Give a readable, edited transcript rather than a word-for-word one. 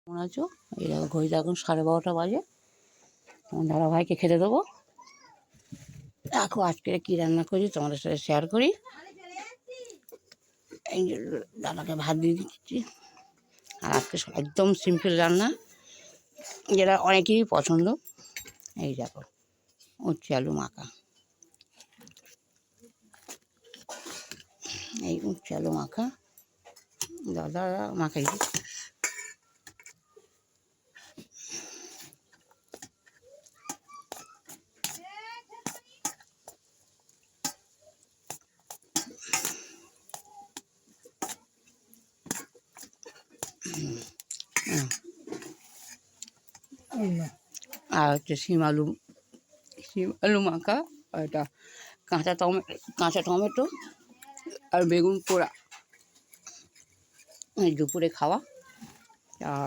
কেমন আছো? এই দেখো ঘড়িতে এখন 12:30 বাজে। আমার দাদাভাইকে খেতে দেবো। দেখো আজকে কী রান্না করি তোমাদের সাথে শেয়ার করি। এই যে দাদাকে ভাত দিয়ে দিচ্ছি। আর আজকে একদম সিম্পল রান্না, যেটা অনেকেরই পছন্দ। এই দেখো উচ্ছে আলু মাখা, এই উচ্ছে আলু মাখা দাদা মাখাই দিচ্ছি। আর হচ্ছে শিম আলু মাখা, আর এটা কাঁচা টমেটো আর বেগুন পোড়া, দুপুরে খাওয়া। আর